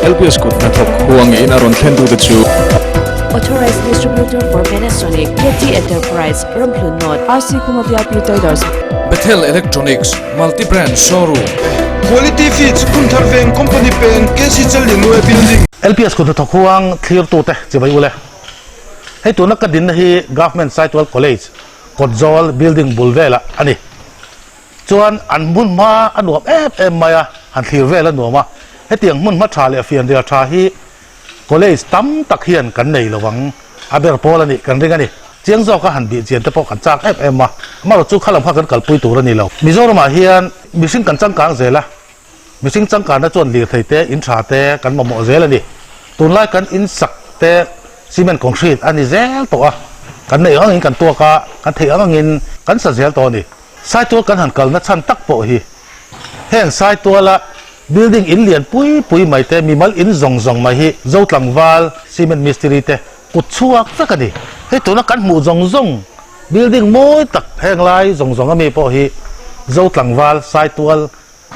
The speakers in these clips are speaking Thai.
LPS Kuthnathawk Huang in aron thendu the chu Authorized distributor for Panasonic, KT Enterprise, Ramplun Node, RC Kumatia Traders. Bethel Electronics multi-brand showroom Quality Feeds Kuthnathawk Company Pen KC Chalin Way Building LPS Kuthnathawk Huang clear to te chibai ule hei tu na kadin hi government Saitual College Kotzol building bulvela ani chuan an mun ma anuam em maya han thlir vela nuama hetiang mun ma tha le fian ria tha hi college tam tak hian kan nei lawang aber pol ani kan ring ani chiang zo ka han bi chen te pok kan chak em ma ma ro chu khalam kha kan kalpui tur ani lo Mizo ma hian missing kan chang kang zela missing chang kan na chon lir thei te in tha te kan mo mo zel ani tun lai kan in sak te cement concrete ani zel to a kan nei ang in kan to ka kan thei ang in kan sa zel to ni Saitual kan han kal na chan tak po hi heng Saitual la building in lian pui mai te mi mal in zong mai hi zo tlangwal cement Mistiri te kut chuak ta ka ni he to na kan mu zong building moi tak heng lai zong ami po hi zo tlangwal Saitual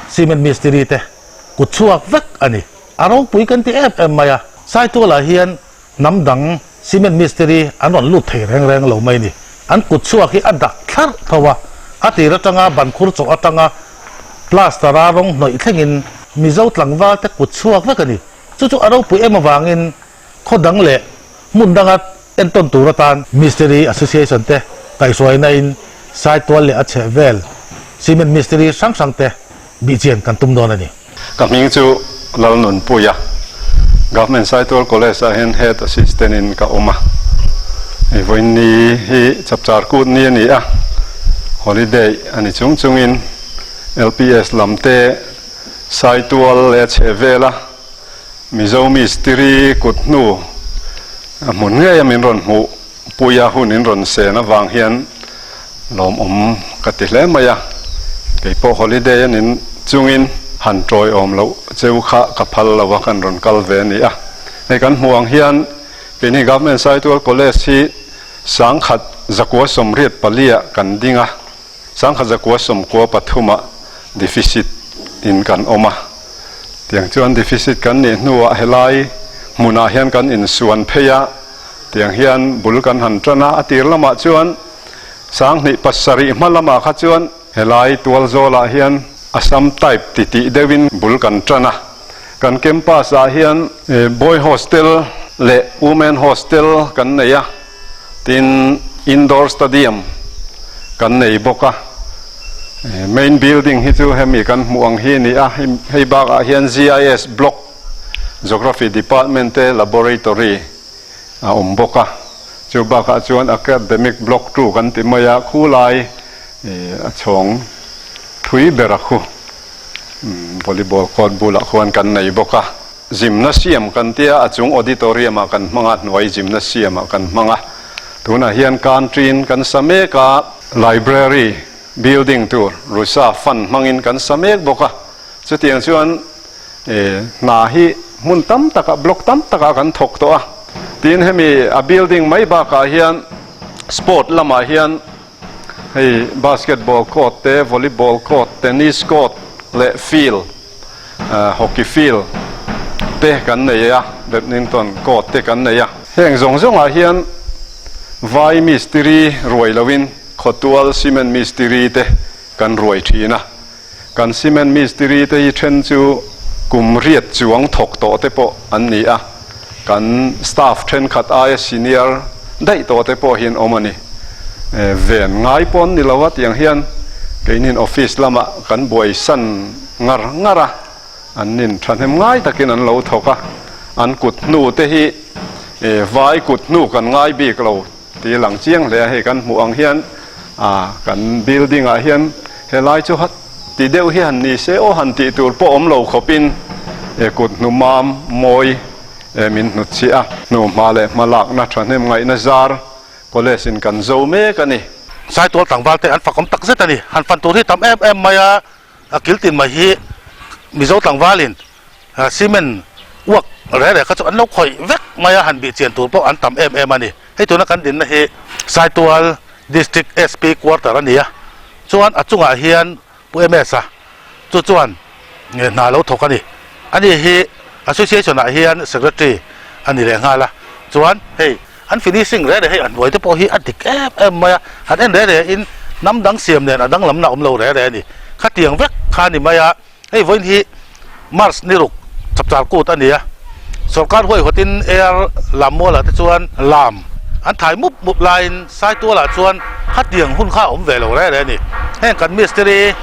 cement Mistiri te kut chuak vek ani arong pui kan ti em maya Saitual la hian namdang cement Mistiri anon lut thei reng lo mai ni an kut chuak hi adak thar thawa ati ratanga ban khur chok atanga plastara rong noi thlengin Mizo tlangwal te kut chuak vek ani chu aro pui em awangin khodang le mundangat enton turatan Mistiri Association te kai soi na in Saitual le ache vel cement Mistiri sang te bi chen kan tum don ani kaming chu lalnon puya government Saitual College a hen head assistant in ka oma e voin ni hi chapchar kut ni ani a holiday ani chungin LPS lamte Saitual le chevela Mizo Mistiri kutnu mun nge min ron mu puya hun in ron se na wang hian lom katle maya ke po holiday in chungin han troi lo cheu kha kaphal lawa kan ron kal ve ni a he kan huang hian pini government Saitual College hi sangkhat zakwa somriat palia kan dinga sangkhat zakwa som ko pathuma deficit in kan oma tiang chuan deficit kan ni nuwa helai muna hian kan in suan pheya tiang hian bul kan han trana atir lama chuan sang ni pasari malama kha chuan helai tual zola hian asam type titi dewin bul kan trana kan campus a hian boy hostel le women hostel kan neya tin indoor stadium kan nei boka main building hi chu hemi kan muang hi ni a hei bak a hian GIS block geography department te laboratory a boka chu bak a chuan academic block 2 kan ti maya khulai a chong thui berakhu volleyball court bula khwan kan nei boka gymnasium kan tia achung auditorium a kan manga noi gymnasium a kan manga tuna hian canteen kan same ka library building tour rusa fan mangin kan samek boka chutiang chuan na hi mun tam taka block tam taka kan thok to a tin hemi a building mai ba ka hian sport lama hian hei basketball court te volleyball court tennis court le field hockey field te kan nei a badminton court te kan nei a heng zong a hian vai Mistiri roi lawin Kotzol cement Mistiri te kan roi thina kan cement Mistiri te hi then chu kumriat chuang thok to te po an ni a kan staff then khat a senior dai to te po hin omani ven ngai pon ni lawat yang hian keinin office lama kan boi san ngara an nin thanem ngai takin an lo thoka an kutnu te hi vai kutnu kan ngai bik lo ti lang chiang le he kan muang hian kan building a hian helai chu hat ti deuh hian ni se o han ti tur po lo khopin kut nu mam moi min nu chi a nu male malak na thanem ngai na zar college in kan zo me kani Saitual tlangwal te an fakom tak zet ani han fan tur hi tam em maya akiltin mai hi Mizo tlangwalin cement uak re kha chu an lo khoi vek maya han bi chen tur po an tam em ani hei tu na kan din na hi Saitual district SP quarter ania chuan achunga hian pu MS a chuan na lo thok ani hi association a hian secretary ani le nga la chuan hei an finishing re de hei an voi te po hi adik maya han en re in nam dang siam nen adang lam na lo re ni khatiang vek khani maya hei voin hi mars ni ruk chapchar kut ania sarkar hoi hotin air lamola te chuan lam an thai mup line Saitual la chuan khatiang hun kha om ve lo re ni heng kan Mistiri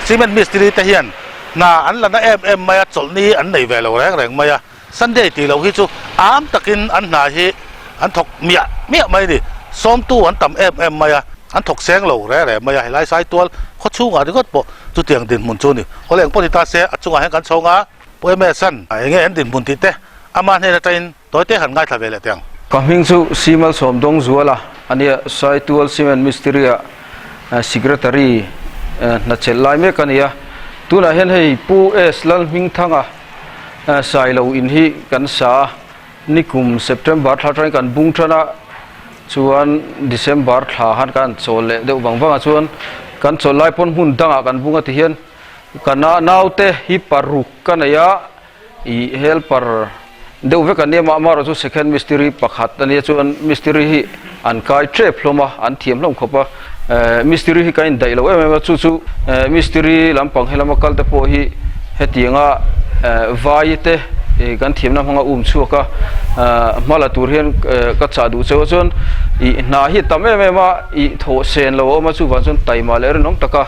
cement Mistiri te hian na an la na em maya chol ni an nei ve lo reng maya Sunday ti lo hi chu am takin an na hi an thok mia mai ni som tu an tam em maya an thok seng lo re maya lai Saitual kho chunga ri got po chu tiang din mun chu ni holeng po ti ta se achunga he kan chonga poi me san nge en din mun ti te aman he na tain toite han ngai thave le tiang Kaming su simal som dong zuala ania Saitual cement Mistiri secretary na chelai me kania tuna hen hei pu lal ming thanga sai lo in hi kan sa nikum September thlatrai kan bung thana chuan December thla han kan chole deu bangwanga chuan kan cholai pon hun danga kan bunga ti hian kana naute hi paruk kanaya I helper deu ve kan ma ma ro chu second Mistiri pakhat ani chuan Mistiri hi an kai tre phloma an thiam hlom khopa Mistiri hi kain dai lo em chu Mistiri lampang helama kal te po hi hetianga vai te kan thiam na hanga chuaka mala tur hian ka cha du chon I na hi tam em ma I tho sen lo ma chu ban chon tai ma le nong taka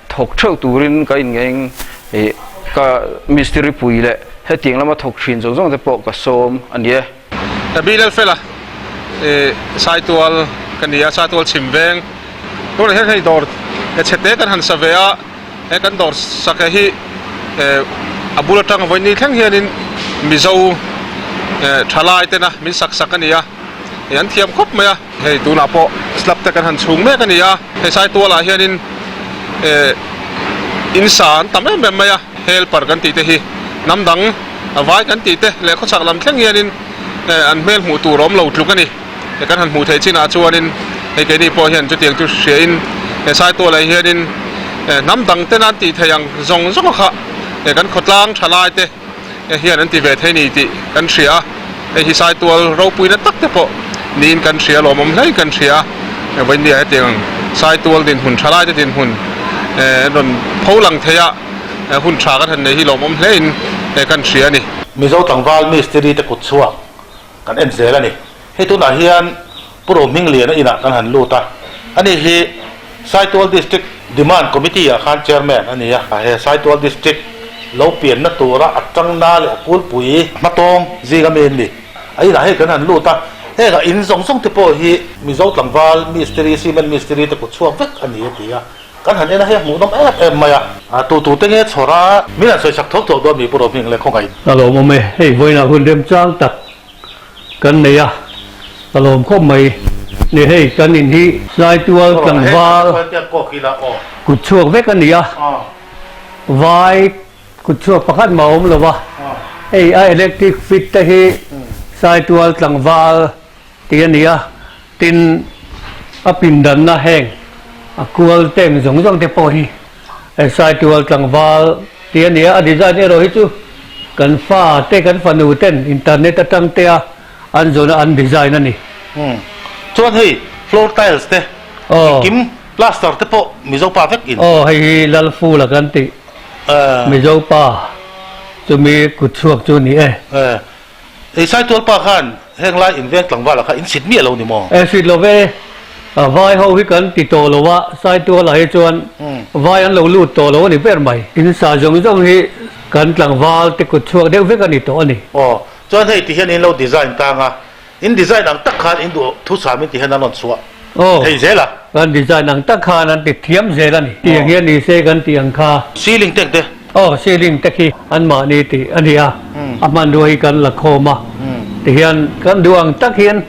thok theu turin kain ngeng ka Mistiri puile hetiang lama thok thin zong te po ka som anie bilal fela Saitual kania Saitual chimveng to he hei dor chete kan han savea kan dor sakahi abulatang voini thang hianin Mizo thalai tena min sakania yan thiam khop maya hei tuna po slap te kan han chung me kania he Saitual a hianin insan tamem maya helper kan ti te hi namdang vai kan ti te le kho chak lam thleng hianin an mel mu tu rom lo tluk ani kan han mu thei china chuanin he ke ni po hian chu tiang tu shein Saitual ai hianin namdang te nan ti theyang zong kha kan khotlang thalai te hian an ti ve thei ni ti kan thria hi Saitual ro puina tak te po nin kan thria lomom hlei kan thria voin dia tiang Saitual din hun thalai te din hun non pholang theya hun tha kan han nei hi lomom hlein kan thria ni Mizo tangwal Mistiri te kut chuak kan en zel ani he tu na hian puro ming lian ina kan han luta ani hi Saitual district demand committee a khan chairman ani ya he Saitual district lo pian na tura atang na le pul pui matong ziga men ni ai la he kan han luta he ga in song te po hi Mizo tangwal Mistiri cement Mistiri te kut chuak vek ani ti ya kan han ena he mu nom em maya tu te nge chora mina soi sak thok thok do mi puro ming le khongai alo mo me hei voina hun dem chang tak kan nei a alom khom mai ni hei kan in hi Saitual tangwal kut chuak vek ani a vai kut chuak pakhat ma om lo wa hei a electric fit te hi Saitual tangwal ti ani a tin a pin dan na heng akual tem zong te po hi Saitual tangwal ti ania a design ero hi chu kan fa te kan fanu ten internet atang te a an zona an design ani chuan hei floor tiles te kim plaster te po Mizo pa vek in hei lal fu la kan ti Mizo pa chu mi kut chuak chu ni Saitual pa khan heng lai invent tangwal kha in sit mi lo ni mo sit lo ve vai ho hi kan ti to lo wa Saitual la hi chuan vai an lo lu to lo ni ber mai in sa jong hi kan tangwal te kut chuak deu vek ani to ani chuan hei ti hian in lo design tanga in design ang tak khan in do thu samin ti hian anon chuwa hei zela kan design ang tak khan an ti thiam zela ni tiang hian ni se kan tiang kha ceiling tek te ceiling te khi an ma ni ti ani a aman do hi kan la khoma ti hian kan duang tak hian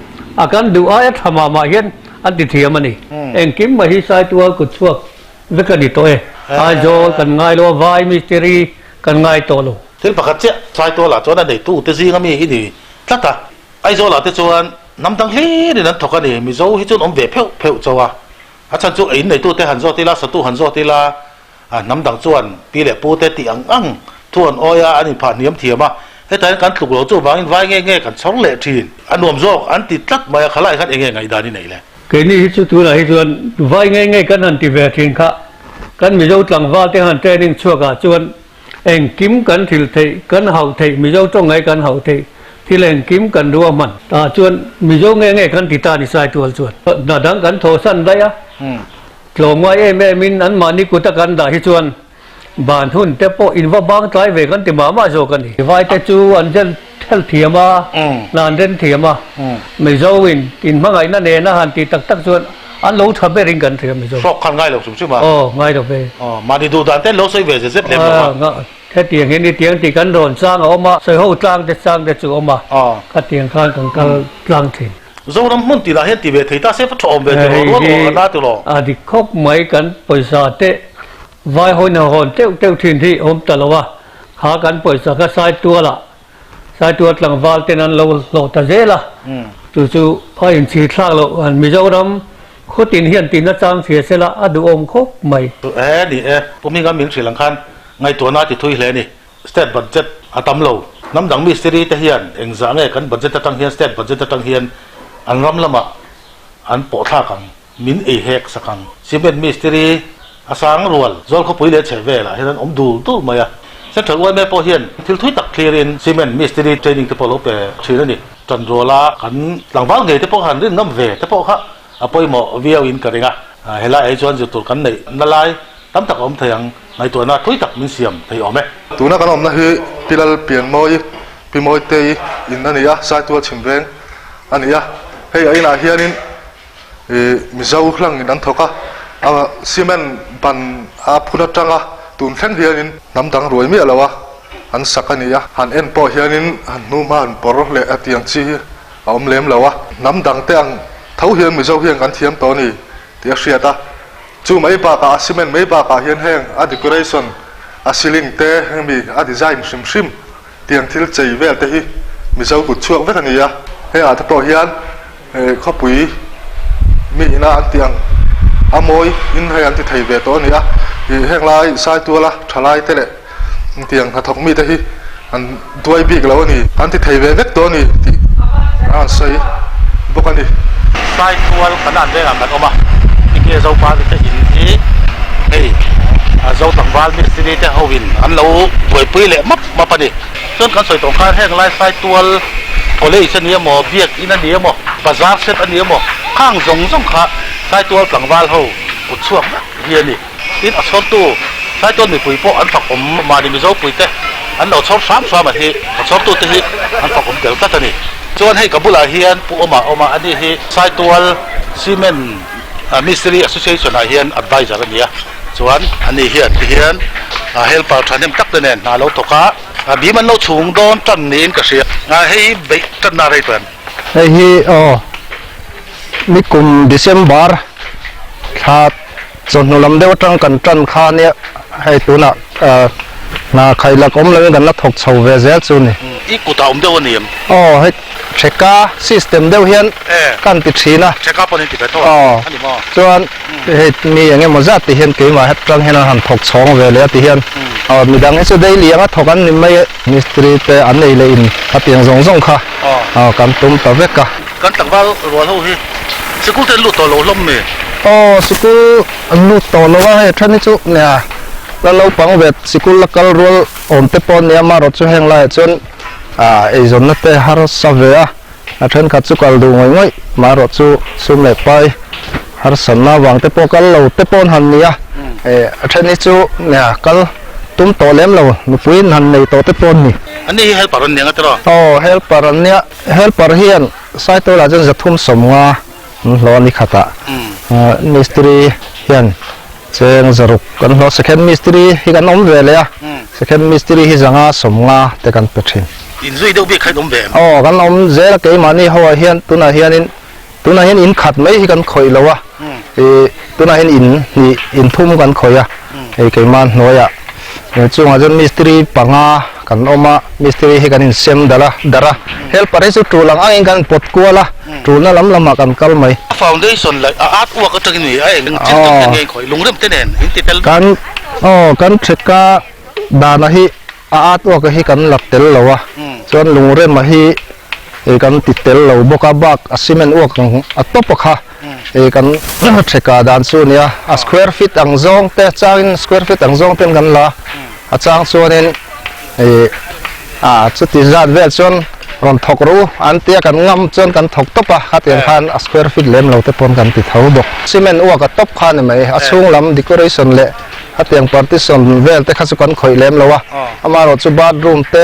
a kan du a thama ma hian an ti thiam ani eng kim ma hi Saitual kut chuak vek ani to a jo kan ngai lo vai Mistiri kan ngai to lo thil pakhat che Saitual la chuan nei tu te zinga mi hi ni tlata ai zo la te chuan namdang hle ni nan thokani Mizo hi chun om ve pheu chawa a chan chu ein nei tu te han zo ti la sa tu han zo ti la namdang chuan pi le pu te ti ang ทวนอ้อยอันนี้ผ่านเนียมเทียมให้แต่การถูกหลอกจู่บางอินไว้เงี้ยกันช่องเละทีนอันนวมโจกอันติดตักมาขลายขัดเองไงดานี่ไหนแหละเกนี่ชุดตัวไหนส่วนไว้ง่ายๆกันหันติเวทินค่ะกันมีเจ้าต่างว่าที่หันเทนิ่งชั่วกะส่วนเองกิมกันทิลเทกันเฮาเทมีเจ้าตรงไหนกันเฮาเทที่เล่นกิมกันรัวมันส่วนมีเจ้าง่ายๆกันติตานิสัยตัวส่วนน่าดังกันโทสันได้อะกลงว่าแม่มินอันมานี่กุตกันได้ส่วนบ้านหุ่นแต่พออินว่าบางไกลเวกันติมาโจกันนี่ไว้แต่จูอันเจนเทลเทียมานานเดินเทียมไม่เจ้าวินอินมาไงนั่นเองนะหันติตักส่วนอันรู้ทำไปริงกันเทียมไม่เจ้าชอบขันง่ายหรอกสมชื่อมาง่ายดอกไปมาดีดูด่านเต้นรู้สึกเวจะเจ็บเล็บหรอแค่เตียงเห็นเตียงตีกันโดนสร้างออกมาใส่ห้องสร้างแต่จู่ออกมาก็เตียงข้างกันก็กลางถิ่นโจน้ำมันตีละเห็นตีเวทีตาเซฟชอบเวทีรู้กันน่าตัวหรอดิคบไม่กันปอยสาเตไว้หอนเต้าถิ่นที่อมตลอดว่าหากันปอยสาก็สายตัวละสายตัวหลังวาลเตนั้นเราตาเจละจู่พอเห็นชีทางเราอันมีเจ้าดำโคตินเฮียนตินนัดจางเสียเสละอดูอมคบไม่นี่ผมมีการมิ่งเสียงคันไงตัวน่าติดทุยเลยนี่สเตทบัดเจ็ตอาตัมโลน้ำดังมิสซิรีเทียนเองสังเกตกันบัดเจ็ตตั้งเฮียนสเตทบัดเจ็ตตั้งเฮียนอันรำละมาอันปอท่ากังมินเอเฮกสักังซีเมนมิสซิรีอาสังรัวจอลเขาปุ๋ยเลี้ยเฉเวล่ะให้นั้นอมดูตู้มาอ่ะเส้นถึงว่าแม่พอเฮียนทิลทุยตักเคลียรินซีเมนมิสซิรีเทรนนิ่งที่พอลบไปชื่อนั่นนี่จันโรลากันหลังบ้านเงยที่พอหันเรื่องน้ำเวที่พอเขาเอาไปหมอวิวอินกันเองอ่ะเฮล่าไอจวนจะตัวกันในนั่นไรตั้มตักอมเทียงในตัวน่ะทุยตักมินเสียมที่อมไหมตัวน่ะกันอมนะคือพิลาเปลี่ยนมอยพิมอยเตยอินนั่นนี่อ่ะสายตัวชิมเวงอันนี้อ่ะเฮ้ยไอ้น่ะเฮียนินมิซาอุคลังนั่นทอกะซีเมนบันพูนัดจังตุนแข็งเฮียนินน้ำดังรวยมีอะไรวะอันสักนี่หันเอ็นปอเฮียนินหันนูมาหันปอร์เละเตียงชีอมเลี้ยมแล้ววะน้ำดังเตียงเท้าเฮียนมิซาเฮียนกันเทียมตัวนี้เตียเสียตาจู่ไม่ปากซีเมนไม่ปากเฮียนแห้งดีคอเรชั่นซีลิงเตะมีดีไซน์ชิมเตียงที่ใจเวลเตะมิซากุดช่วงเวทนี้ให้ถ้าปอเฮียนข้าปุ๋ยมีน่าอันเตียงอามวยอินให้อันที่ไทยเวตัวนี้แห่งลายสายตัวละทลายเตะเตียงถ้าทอกมีแต่ที่อันตัวบิ๊กแล้วนี่อันที่ไทยเวทตัวนี้อันใส่บุกันนี่สายตัวขนาดเล็กกันออกมาที่เกี่ยวกับปาที่จะอินที่เฮ้ยเจ้าต่างวาลมิสซิลีจะเอาวินอันเราป่วยปุ้ยเละมับมาปะนี่ส่วนการสวยตรงข้างแห่งลายสายตัวพอเลยเช่นนี้หมอเบียกอินนี้หมอภาษาเซตอันนี้หมอข้างสงขาสายตัวต่างวาลเขาปุดช่วงเฮียนี่อินอัศวตัวสายตัวมีปุยโปอันฝักผมมาดิมิโซปุยเตะอันเราชอบซ้ำมาทีอัศวตัวทีอันฝักผมเกี่ยวกับนี่ส่วนให้กับบุลาเฮียนปูออกมาอันนี้ที่สายตัวซีเมนมิสซิลีแอสโซเชชันเฮียนแอดไวเซอร์นี่ส่วนอันนี้เฮียนเฮลปาร์ทันเนมตักเตนน่าเราตกบีมันเราสูงโดนจันนี่ก็เสียให้เบกจันนาไรเป็นให้นี่กลุ่มเดซเมบาร์ถ้าส่วนลำเดียวจันข้าเนี่ยให้ตัวน่ะใครละก้มเลยกันนัดถกเสาเวเซลซูนี่อีกูตาเดียวนี่ให้เช็คก้าซิสเต็มเดียวเฮียนกันติดชีนะเช็คก้าปนิติไปตัวส่วนมีอย่างเงี้ยมันจะติเฮียนเกี่ยมาให้จังเฮียนหันถกสองเวเลยติเฮียนมีดังนี้สุดได้เลี้ยงถกกันนี่ไม่มิสตรีแต่อันนี้เลยอินถ้าเตียงสงค่ะกันตุ้มตะเวกกันตั้งว่ารัวเท่าที่สกุลเต็นลุตัวเราล้มมีสกุลลุตัวเราว่าให้ท่านนี่จุเนี่ยแล้วเราฟังเวทสกุลละกัลรัวอมเตปอนเนี่ยมารถช่วยแห่งไรจนไอ้จนนั่นเตะฮาร์สเวียท่านขัดสุกัลดูง่อยมารถสุเมไปฮาร์สันน่าวางเตปอกัลเราเตปอนหันเนี่ยท่านนี่จุเนี่ยกัลตุ้มโตเล็มเรานุฟินหันในโตเตปอนนี่อันนี้เฮลปารันเนี่ยก็ตัวเฮลปารันเนี่ยเฮลปาร์เฮียนสายตัวเราจะทุ่มสมว่าล้อนี่ขัดมิสตรีเฮียนเชิงสรุปกันเราสแกนมิสตรีที่กันน้องเวเลยสแกนมิสตรีที่จังอาสมงาแต่กันเปิดชินอินซุยเดียวบีใครน้องเวกันน้องเจละเกี่ยมานี่เขาเฮียนตัวน่ะเฮียนอินขัดไม่ที่กันคอยแล้ววะตัวน่ะเฮียนอินทุ่มกันคอยเกี่ยมันน้อยช่วงอาจารย์มิสตรีปังอากันออกมามิสตรีให้กันอินเซมดาราเฮลปาร์ให้สุดทูลังอ้างกันปวดกลัวละทูนั่นล้ำกันกัลไม่ฟาวเดชั่นเลยอาร์ตวัวก็จะกินนี่ไอ้เรื่องจิ้มกันยังไงคอยลงเริ่มเต้นเองอินติเตลกันเช็คก้าดานะฮิ ตัวก็ให้กันหลักเตลแล้ววะส่วนลุงเรียนมาให้กันติดเตลแล้วบกบักซีเมนต์อ้วกตบปะค่ะกันเช็คการดันส่วนเนี่ยสแควร์ฟิตอังซองแต่จ้างสแควร์ฟิตอังซองเป็นกันละจ้างส่วนนี้จุดที่จัดเวลส่วนรอนทอกรู้อันเตียกันงำจนกันทอกตบปะขัดอย่างพันสแควร์ฟิตเล่มเราแต่ปนกันติดเท้าบกซีเมนต์อ้วกตบขันไหมช่วงลำดิคอเรชั่นเละขัดอย่างพาร์ติชันเวลแต่ขัดสุกันข่อยเล่มแล้ววะอามาเราจุบาร์รูมเต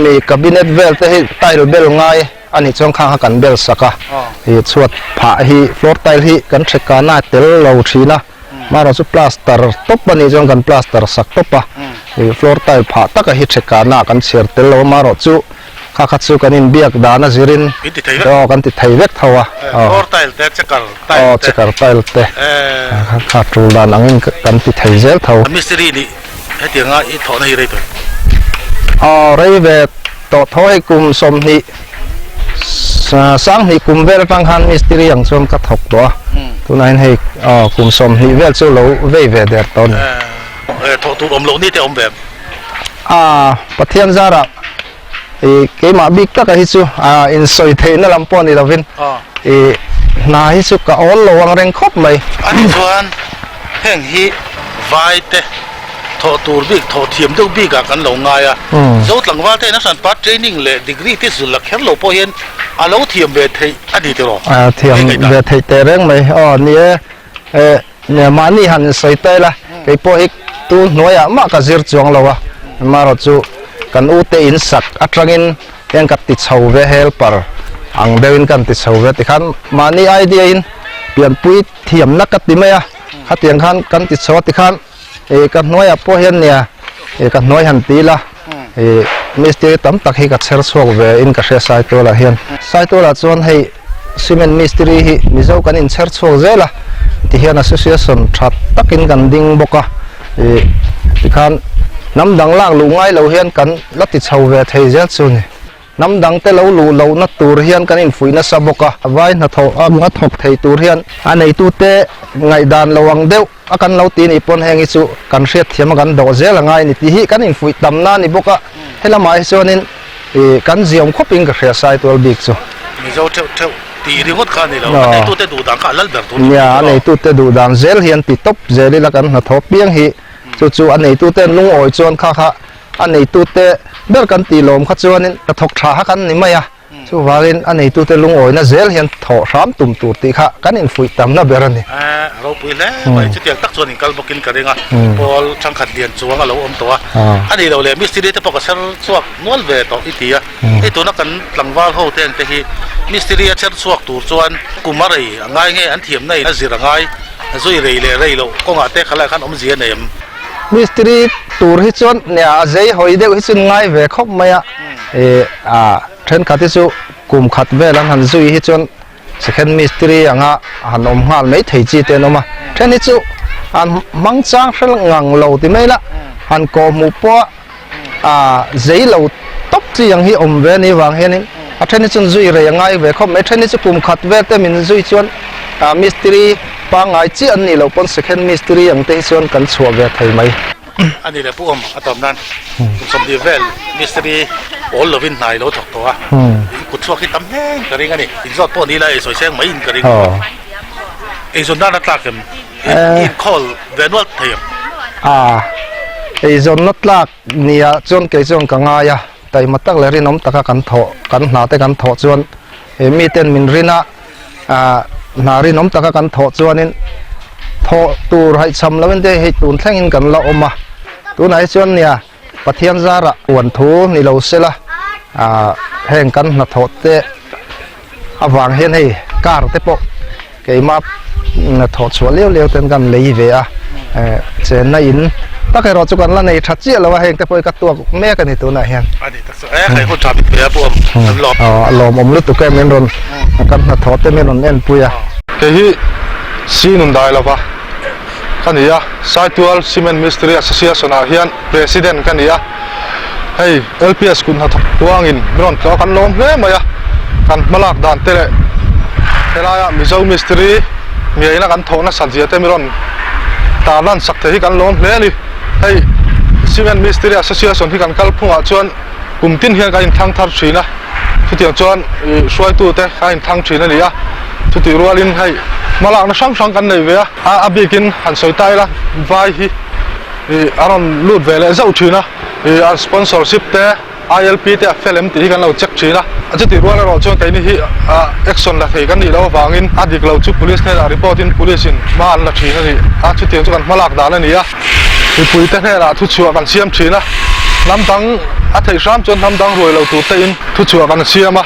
มีคาบิเนตเวลแต่ให้ไตล์เบลง่ายอันนี้ช่วงข้างกันเบลสักที่สวดผ่าที่ฟลอร์ไตล์ที่กันเช็คการหน้าเตลเราทีนะมาเราจุพลาสเตอร์ตบปันนี้ช่วงกันพลาสเตอร์สักตบปะที่ฟลอร์ไตล์ผ่าตักให้เช็คการหน้ากันเชียร์เตลเรามาเราจุข้าขัดสุกันอินเบียกดานะจิรินดอกันติดไทยเวกเท่าวะฟลอร์ไตล์แต่เช็คการเช็คการไตล์เตขัดรูดานังกันติดไทยเจลเท่ามิสซิรีนี่ให้เตียงอ่ะอีทอนี่ไรตัวไรเวทต่อท้อยกลุ่มสมนิสร้างให้กลุ่มเวลฟังฮันมิสติรีอย่างชมกระทบตัวตัวนั้นให้กลุ่มสมนิเวลสู้เราเวเดอร์ต้นทอตูอมโลนี่แต่อมแบบประเทศจาระเกี่ยมาบิ๊กตักฮิซูอินโซยเทนลำปอนี่เราวินนาฮิซูก็ออลระวังแรงครบไหมอันนี้ส่วนแห่งฮีไวเตทอตูบิ๊กทอเทียมดูบิ๊กกันหลงง่ายจะหลังว่าเทนักสันปัดเทรนนิ่งเลยดีกรีที่สุดหลักแค่เราพอเห็นเราเทียมเวทีอดีตหรอเทียมเวทีแต่เรื่องไหมเนี่ยมานี่หันใส่เตยละไอ้พวกตัวน้อยมากกระซิบจวงเราวะมาเราจูกันอุเตอินสักอัตรังินยังกัดติดเสาเวเฮลปาร์อังเดวินกันติดเสาเวติขันมานี่ไอเดียอินเปลี่ยนปุ้ยเทียมนักกัดติไหมอะขัดเทียงขันกันติดเสาติขันกันน้อยพวกเห็นเนี่ยกันน้อยหันตีละมิสเตอร์ตั้มตักให้กัดเชิญสวกเวอินกัดเสียสายตัวละเห็นสายตัวละส่วนให้ซีเมนต์มิสตรีฮิมิโซกันอินเชิญสวกเจละที่เห็นอาศัยส่วนชัดตักอินกันดิ่งบกะติขันน้ำดังล่างลุงไงเราเห็นกันลัดติดเสาเวทีเจส่วนน้ำดังแต่เราลูเรานัดตูเรียนกันอินฟุยนัสบกะไว้นัดทองัดทบไทยตูเรียนอันไหนตูเตไงดานระวังเดียวอากันเราตีนี่ปนแหงอิสุกันเสียเทียมกันดอกเจละไงนี่ที่กันอินฟุยตำนานี่บกะให้ละมาส่วนนี้กันเสียมคบอิงกับเสียสายตัวบิ๊กสุมิโซเท่าตีริงดกันนี่เราอันไหนตูเตดูดังกันลัลเบิร์ตุเนี่ยอันไหนตูเตดูดังเจลเฮียนติดตบเจลิละกันนัดทบเปียงฮีจู่ๆอันนี้ตู้เต้นลุงอ่อยจวนข้าอันนี้ตู้เต้เบลกันตีลมข้าจวนนี่กระทกชากันนี่ไม่อะจู่ว่าเรนอันนี้ตู้เต้ลุงอ่อยน่ะเจลเห็นถอดซ้ำตุ่มตูตีข้ากันอินฟุยตำน่ะเบลนี่เราไปแล้วไปจุดเดียวตักจวนนี่กัลบอกกินกันเองอ่ะพอช่างขัดเดียนจวงเราอมตัวอันนี้เราเลยมิสซิริที่ปกติสวกนวลเวต่ออีทีอ่ะไอตัวนักกันหลังว่าเขาเต้นแต่ที่มิสซิริเชิญสวกตูจวนกุมารายง่ายไงอันเทียมในนั่นสิง่ายซุยเร่เลยเราก็งาเตะขลังขันอมเสียเนี่ยมิสตรีตูร์ฮิจวนเนี่ยใจหอยเด็กฮิจวนง่ายเวคบไม่อะเทรนขัดที่สุกุมขัดเวลันหันซุยฮิจวนสเกนมิสตรีอย่างหันอมหันไม่ถีจีเตนอมาเทรนฮิจุอันมังจ้างเรื่องงังเหลาที่ไม่ละหันโกมูปัวใจเหลาตบจีอย่างที่อมเวนี่วางเห็นนี่เทรนฮิจุนซุยเรียงง่ายเวคบไม่เทรนฮิจุกุมขัดเวแต่มินซุยจวนมิสตรีปางไอจีอันนี้เราเป็นสเกนมิสตรีอย่างที่ส่วนกันชัวเวทไหมอันนี้แหละพวกผมอะตอมนั้นสมดีเวลมิสตรีโอลวินไนเราถกตัวกุดชัวคิดตำแหน่งกระดิ่งอันนี้อินซอดพวกนี้เลยสวยแสงไม่อินกระดิ่งไอ้ส่วนด้านนักลากกันอินคอลเวนวัลเทียมไอ้ส่วนนักลากเนี่ยส่วนเกี่ยวกับงายแต่มาตั้งเลยน้องตะกันโถกันหนาแต่กันโถส่วนมีเต้นมินรินะนารีน้องตะกันโถส่วนนี้โถตูให้ชำแล้วมันได้ให้ตูนแท่งอินกันละอมมาตัวไหนส่วนเนี่ยปะเทียนจาระอวนทูนี่เราเสละแห่งกันนัดโถเตะวางเห็นให้การเตะปกเกี่ยมานัดโถชัวเลี้ยวเต็มกันเลยเวียเจนในอินถ้าใครรอจุกันละในชัดเจนแล้วว่าเฮงแต่พอยกับตัวแม่กันในตัวไหนเฮงอันนี้ตักใครคนทำเปียพวกลมอมลุตุกแกเมนรอนกันนัดโถเตะเมนรอนเอ็นปุยเฮ้ยซีนุนได้แล้วปะกันนี่อะ Saitual Cement Mistiri Association อาเฮียน President กันนี่อะเฮ้ย LPS Kuthnathawk Huang in ร้อนก็กันล้มเลยมั้ยอะกันมาลากด่านเตะเวลาอะMizo Mistiriมีอะไรกันโทนักสันเสียเตะไม่ร้อนตาลั่นสักเทที่กันล้มเลยนี่เฮ้ย Cement Mistiri Association hi kan kal phunga chuan kumtin hian ka in thang thar thina thutiang chuan suai tu te ka in thang thina nia thuti rualin hai malak na sang kan nei ve a bikin han soitai la vai hi aron lut vele zau thina an sponsorship te ILP te FLM ti kan lo check thina achati ruala ro chuan kaini hi action la thei kan ni lo wangin adik lo chu police ne report in police in ma an la thina ni a thutiang chu kan malak dala nia pui te ne la thu chua kan siam thina namdang a thei ram chon namdang roi lo tu te in thu chua kan siama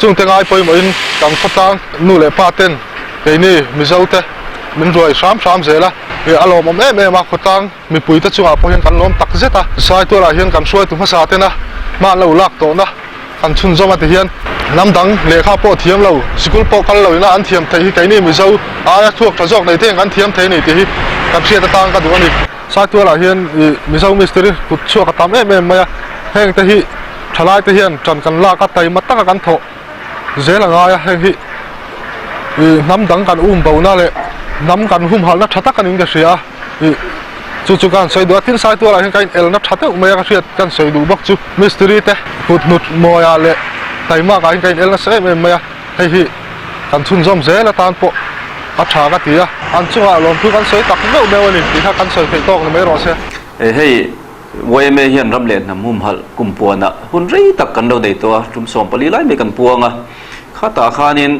chung te ngai poi mo in kan khatang nu le pa ten kaini Mizo te min roi ram zela alom em ma khatang mi pui te chunga po hian kan lom tak zeta Saitual a hian kan suai tu masa te na ma lo lak to na kan chun zoma te hian namdang lekha po thiam lo school po kal lo ina an thiam thei hi kaini Mizo a thuak tha jok nei te kan thiam thei nei te hi kan thria ta tang ka du ani Saitual a hian Mizo Mistiri kut chua ka tam em maya heng te hi thalai te hian tran kan la ka tai mataka kan tho zela nga ya heng hi namdang kan bo na le nam kan hum hal na thata kan ing ka sia chu kan soi do tin Saitual a hian kain el na thata umaya ka sia kan soi du bak chu Mistiri te Kuthnut moya le taima ka kain el na se em maya hei hi kan chun zom zela tan po a tha ka tia an chunga lom thu kan soi tak no me wani ti kha kan soi thei tok na me ro se hei way me hian ram le nam hum hal kumpuana hun rei tak kan do dei to tum som pali lai me kan puanga khata khanin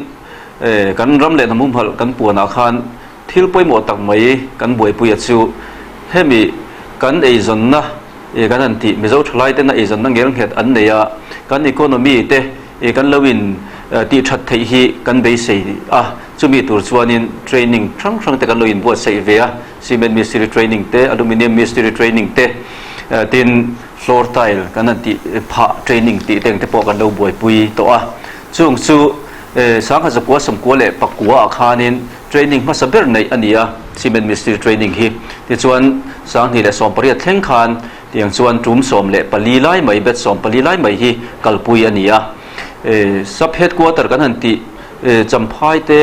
kan ram le nam hum hal kan puana khan thil poi mo tak mai kan boi pui chu hemi kan ei zon na kan an ti Mizo thlai te na ei zon na ngel het an neya kan economy te kan lowin ti that thei hi kan bei sei chumi tur chuanin training thang te kan loin bo sei ve a Cement Mistiri training te aluminium Mistiri training te tin floor tile kan an ti pha training ti teng te po kan lo boi pui to a chung chu sang kha zakwa sam ko le pakwa khanin training ma saber nei ania Cement Mistiri training hi ti chuan sang ni le som pariat thleng khan tiang chuan tum som le pali lai mai bet som pali lai mai hi kalpui ania sub headquarter kan han ti champhai te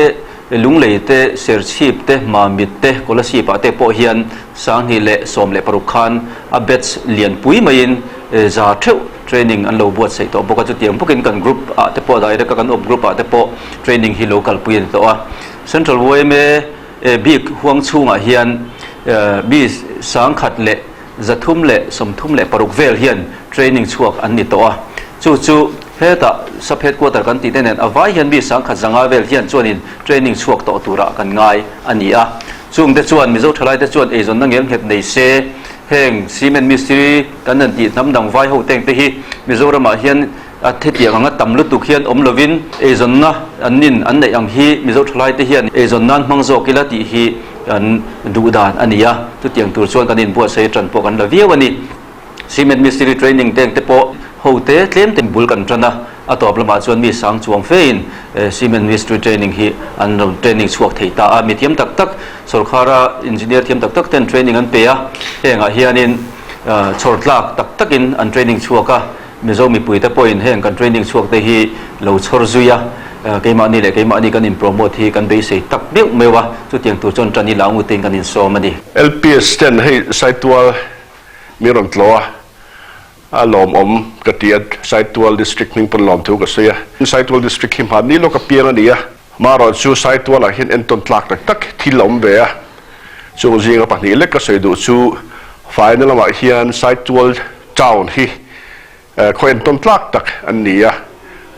lunglei te serchip te mamit te kolasi pa te po hian sang ni le som le parukhan a bets lian pui main za theu training an lo buat sei to boka chu tiang pukin kan group te po dai ka kan op group te po training hi local pui to a central way me big huang chunga hian bi sang khat le zathum le somthum le paruk vel hian training chuak an ni to a chu heta sub headquarter kan ti ten avai hian bi sang khat zanga vel hian chuanin training chuak to tura kan ngai ania chung te chuan Mizo thalai te chuan ezon na ngel het nei se heng Cement Mistiri kan an ti namdang vai ho teng te hi Mizoram a hian a theti anga tam lu tu khian om lovin ezon na anin an nei ang hi Mizo thalai te hian ezon nan mangzo kila ti hi an du dan ania tu tiang tur chuan kanin bo sei tran po kan la viawani Cement Mistiri training teng te po hote tlem tem bul kan trana atop lama chuan mi sang chuang fein Cement Mistiri training hi an training chuak theita a mithiam tak tak sarkara engineer thiam tak tak ten training an pe a henga hianin chortlak tak takin an training chuaka Mizo mi pui te point heng kan training chuak te hi lo chhor zuya keima ni kan in promote hi kan be sei tak deuh mewa chu tiang tu chon trani laungu ten kan in somani LPS 10 hei Saitual miron tloa alom katiat Saitual district ning pon lom thu ka sia Saitual district him han ni lo ka pian ania maro chu Saitual a hin enton tlak tak thilom ve a chu jinga pa ni le ka sei du chu final ma hian Saitual town hi khoen ton tlak tak ania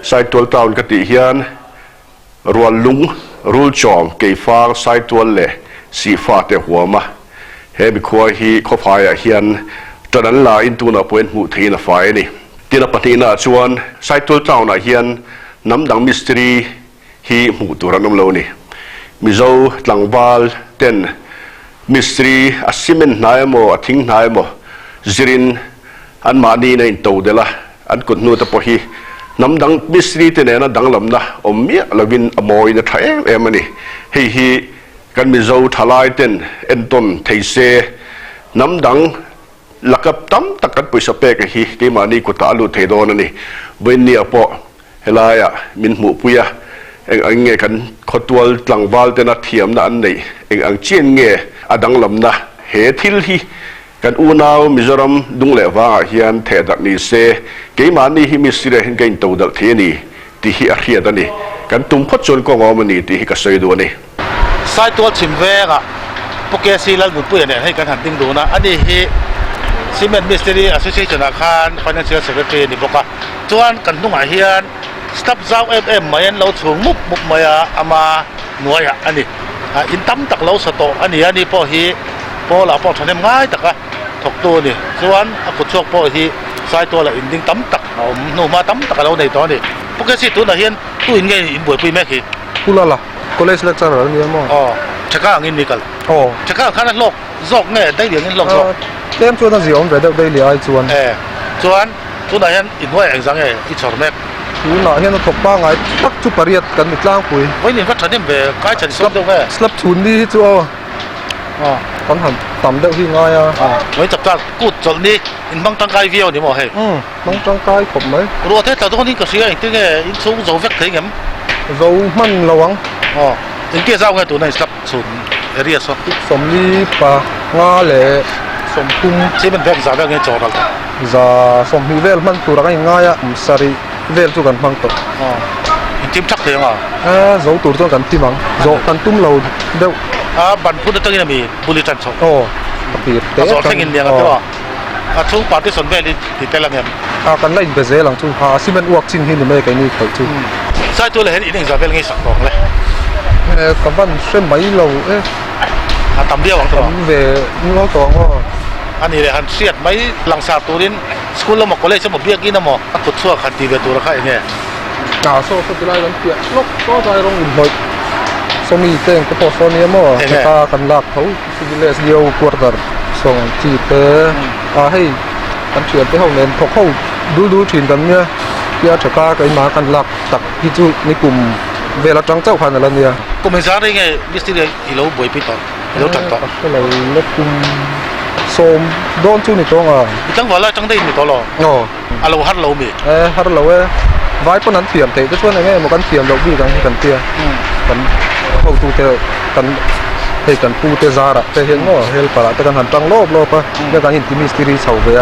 Saitual town ka ti hian rual lung rul chom ke far Saitual le si fa te huama he bi khoi hi khofai a hian tanan la into na point mu theina fai ni tina patina chuan Saitual town a hian namdang Mistiri hi mu turanom lo ni Mizo tlangwal ten Mistiri a cement naimo a thing naimo zirin an mani na intodela an kutnu ta po hi namdang Mistiri te na danglam na ommi lovin amoi na thae emani hi kan Mizo thalai ten enton theise namdang lakap tam takat puisa pek hi ke mani ko talu thedon ani boini apo helaya min mu puya eng nge kan khotwal tlangwal te na thiam na an nei eng ang chien nge adang lam na he thil hi กันอูนาวมิโซรัมดุงเลวาเฮียนเทดักนี่เซเกมานี่ฮิมิสติเรหินกันตัวดักเทียนี่ที่ฮิอาเฮียดันนี่กันตุ่มพัดจนก็งอมันนี่ที่ฮิกระเซยดูนี่ ไซตัวชิมเวกอะพวกแกซีแล้วบุญปุ้ยเนี่ยให้กันหันติ้งดูนะอันนี้ฮิซีเมนต์มิสติรีแอสโซเชชันอาคาร financial secretary นี่บอกว่าจวนกันตุ้งอาเฮียนสตัฟเจ้ามายันเราถูกมุกมาอามาหน่วยอันนี้อินตั้มตักเราสตออันนี้พอฮิพอเราพอทำได้ง่ายแต่ก็ถกตัวนี่ส่วนกุศลพอฮิไซตัวละอินดิ้งตั้มตักเอาหนูมาตั้มตักเราในตอนนี้พวกแกซีตัวอาเฮียนตู้อินไงอินบวยปุ้ยแม่ขี้พูดละ college lecturer นี่มั้งอ๋อชักก้างินนี่กันชักก้าขนาดโลกโลกเนี่ยได้เดี๋ยวนี้โลกเต็มชวนนั่นสิผมไปได้เรียนชวนชวนตัวไหนยันอินไว้เองสังเกตอีชอร์แม็กตัวไหนยันถกบ้างไงทักจุปริยัติกันอีกล่างคุยไว้นี่ก็ฉันนี่แบบใกล้ฉันสลับตรงแม่สลับชุนดีจัวตอนหันต่ำเด็กที่ง่ายไว้จับตากูจนนี่อินบังตั้งใจวิวนี่มั้งเฮ้บังตั้งใจผมไหมรัวเท่แต่ตัวนี้ก็เสียอีกทีไงอินสูงโจเฟกถึงยังโจมันระวังอินเกี่ยวกับไงตัวนี้สลับชุนเรียกสมลีปะงาเล่สมคุ้มที่มันแบบจะไงจอดอะไรจะสมฮีเวลมันตัวอะไรง่ายมุสรีเวลตัวกันพังตัวทีมชักเถียงโจตัวตัวกันที่มังโจกันตุ้มเราเดี๋ยวบันพูดตั้งยังมีบุริจันทร์ปีเตะกันทั้งอินเดียกันตัวช่วงปาร์ตี้สนเวลิที่เตล่าเนี่ยกันไล่ไปเสียหลังช่วงซีเมนต์วักชินที่นี่ไม่กันนี่เขาช่วงใช่ตัวเลยเห็นอินเดียจะเป็นไงสักของเลยกับบ้านเชื่อมไม่เราตำเดียวของตัวเวนี่เราตัวก็อันนี้เลยฮันเสียดไม่หลังสาตัวนี้สกุลเราหมกก็เลยจะหมกเบี้ยกินนะหมอกขุดชั่วขันตีเวตัวละค่ะอย่างเงี้ยโซ่ก็จะไล่กันเปียกลกก็ใจลงอุ่นหน่อยสมีเต็งก็พอโซนี้มั้งตากันลักเขาสิเลสเดียวกวดกันส่งจีเตอให้กันเฉียดไปห้องเล่นพอเข้าดูถิ่นกันเนี่ยเกี่ยวกับการกันมากันลักตักพิจูในกลุ่มเวลาจังเจ้าพันอะไรเนี่ยก็ไม่ทราบได้ไงมิสติรีอีโลบวยพิตอนอีโลจังต่อก็เลยเล็กกลุ่มโซมโดนจู่ในตรงจังหวะละจังได้ในตัวหรอฮัลโหลฮัลโหลมีฮัลโหลไว้ปนนั้นเทียมเตะจะช่วยยังไงมันกันเทียมเราวิ่งกันกันเตี้ยกันเขาตูเตกันให้กันปูเตซาระแต่เห็นว่าเฮลปาระแต่กันหันจังโลบปะเรื่องการหินที่มิสติรีเสาเวีย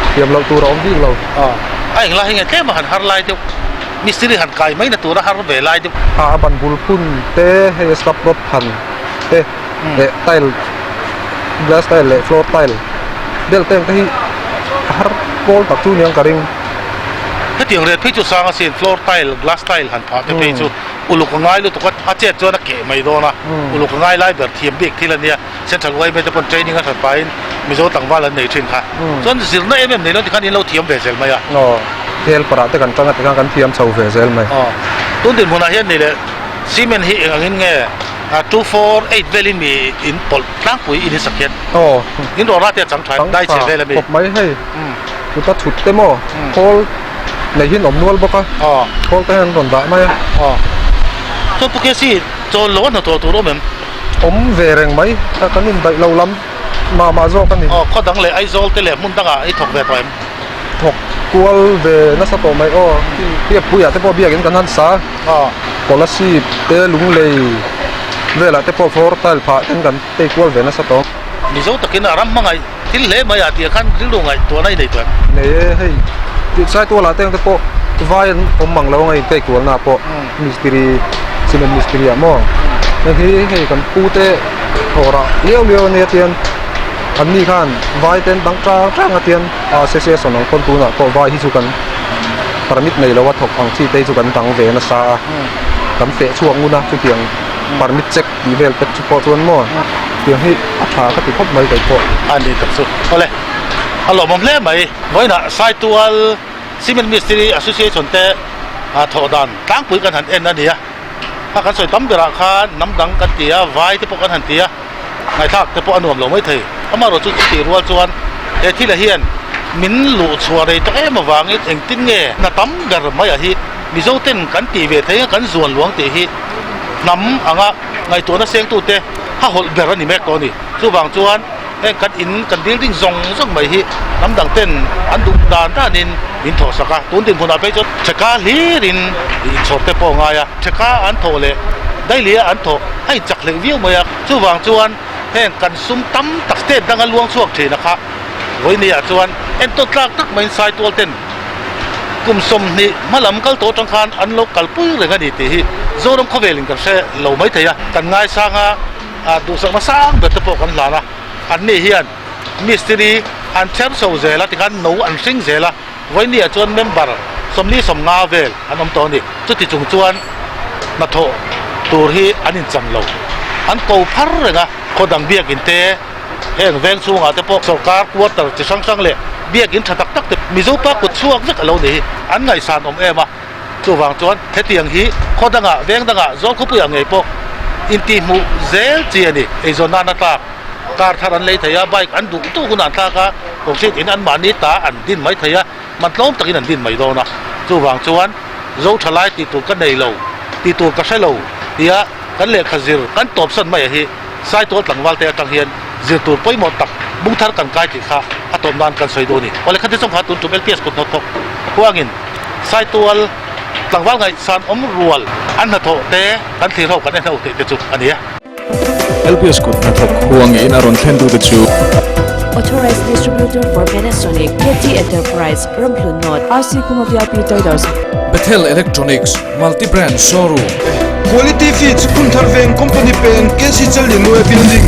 เทียมเราตัวเราวิ่งเราไอ้เรื่องอะไรเงี้ยแค่มาหันฮาร์ไลท์มิสติรีหันไกลไม่นะตัวละฮาร์เวลไลท์บันบุลพุ่นเตให้สลับรถพันเตไตล์กลาสไตล์ฟลอร์ไตล์เดลเต็มที่ฮาร์โกลตักจูนี่ยังการิงถ้าเตียงเรียนพี่จุดสร้างเสียนฟลอร์ไตล์กลาสไตล์หันผ่านไปพี่จุดอุลุกง่ายเลยตัวก็อาเจ็ดจนนักเก๋ไม่โดนนะอุลุกง่ายไล่แบบเทียมบิ๊กที่ละเนี่ยเส้นทางไว้ไม่จะเป็นใจนี่กันถัดไปมิโซต่างว่าละในชินค่ะส่วนสิ่งนั้นเอ็มในเราที่ขันนี้เราเทียมเวเซลไหมอ่ะเฮลปราแต่กันจังกันเทียมเสาเวเซลไหมต้นเดือนมันเห็นนี่แหละซีเมนต์เห็นไง248เวลินมีอินปอลตั้งปุ๋ยอินสักเย็นอินโดราเตียจังทรายได้เฉยเลยมีผมไม่ให้กูตัดชุดเต็มอ่ะโคลในหินอมนวลบอกอ่ะโคลแต่เห็นตอนบ่ายไหมตัวพวกนี้โจนล้วนตัวรู้เหมือนเวรงไหมแต่กันนี่ได้เราล้ำมาโจกันนี่เขาดังเลยไอโจลเตล่มุนตั้งไอถกเวทไปถกกวลเวนัสโตไม่เทียบปุยแต่พอเบียกันกันนั่นซะพอละสิเตลุงเลยเวลาที่พอฟอร์ตัลผ่านกันเตะกวลเวนัสโตมิโซตะกินอารัมมังไงที่เล่มาอย่างเดียวกันที่ลงไงตัวไหนในตัวเนี่ยให้ใช้ตัวละเต็งที่พอวายผมมังเราไงเตะกวลน่ะพอมิสติรีซีเมนมิสติรีอะมั้งนี่ให้กันปูเตะโหระเลี้ยวเนี่ยเตียนอันนี้ขันวายเต็นตั้งจ้างเตียนเสียสนองคนตัวน่ะพอวายที่สุกันปรมิตในเราว่าถกอังที่เตะสุกันตั้งเวนัสซากันเตะช่วงงูนะคือเพียงปรมิตเจ็กดีเวลเป็นชุดพอส่วนมั่วเพียงให้อัฐาก็ติดพบไม่ได้พออันนี้ตัดสุดเอาเลยฮัลโหลผมเล่ไหมไว้นะไซตัวซีเมนต์มิสติรีแอสโซเชชันเตะถอดันตั้งปุ๋ยกันหันเอ็นนั่นเนี่ยถ้ากันสวยตั้มเบราคาน้ำดังกันเตียไว้ที่พวกกันหันเตียไงทักแต่พวกอนุมเราไม่เทเอามาเราจุดตีรัวจวนเอที่ละเฮียนมินหลุดชัวเลยตัวมาวางเองติ้งเงี้ยน่ะตั้มเดร์ไม่อาทิตมิโซเต้นกันตีเวทกันส่วนหลวงตีฮิน้ำอ่ะไงตัวนั้นเสียงตัวเตะถ้าหดเบรนี่แม็กตัวนี้จู่บางจวนกันอินกันดิ้งดิ้งส่งไม่ฮิน้ำดังเต้นอันดุดานด้านินอินโถสักตัวดินคนอาไปจดเชก้าลีรินอินชอบเตะปองไงเชก้าอันโถเลยได้เลี้ยอันโถให้จักเลยวิวมาจู่บางจวน แห่งกันซุ่มตั้มตักเต้นดังลวงสวกเทนะคะไว้เนี่ยจวนเอ็นตัวตรากตักไม่ใส่ตัวเต้นกุมสมนี่มาลำกัลโตจังคานอันโลกัลปุ้ยเลยกันดีทีโจดมขเวลิงกันเช่เราไม่เทียกันง่ายสร้างดูสักมาสร้างเบ็ดตะโปกันหลานะอันนี้เฮียนมิสติรีอันเชฟโซเซล่าที่กันหนูอันซิงเซล่าไว้เนี่ยจวนเมมเบอร์สมนี้สมงาเวลอันอมตัวนี้จุดที่จงจวนนัทโตตัวที่อันนี้จังเราอันโตพัรเลยนะคนดังเบียกินเตะเห็นเวงสูงอาจจะพวกสกัดวัวตร์จะช่างๆเลยเบียกินถักตักแต่มิโซปากุดช่วงสักเราเนี่ยอันไหนสารอมเอมาจู่วางจวนเทียงฮีคนดังเวงดังจอคุปยังไงพวกอินทิมูเซลเจียนี่ไอโซนานาตาการทารันเลยเทียบใบอันดูตู้กุนันตากะตกเช่นอันมานิตาอันดินไม่เทียมันล้มตะกินอันดินไม่โดนนะจู่วางจวนโจทลายติดตัวกันในเราติดตัวกันใช่เราเดียกันเลี้ยขจิรกันตบสันไม่เฮสายตัวหลังวัลเตะตังเฮียนจิรตัวไปหมดตักบุ้งทาร์กันกายติดขาอัตโนมัติกันใส่โดนี่วันนี้ขัดที่สงขาตุนจุด LPS Kuthnathawk Huangสายตัวหลังวัลไงสารรัวอันนั้นโตเตะกันที่เรากันเนี่ยเราเตะจุดอันนี้ LPS Kuthnathawk Huang in aron tendu the chu Authorized distributor for Panasonic, KT Enterprise, Ramplun North, RC VIP Traders. Bethel Electronics multi-brand showroom Quality feeds kun tharveng company pen KC chalin building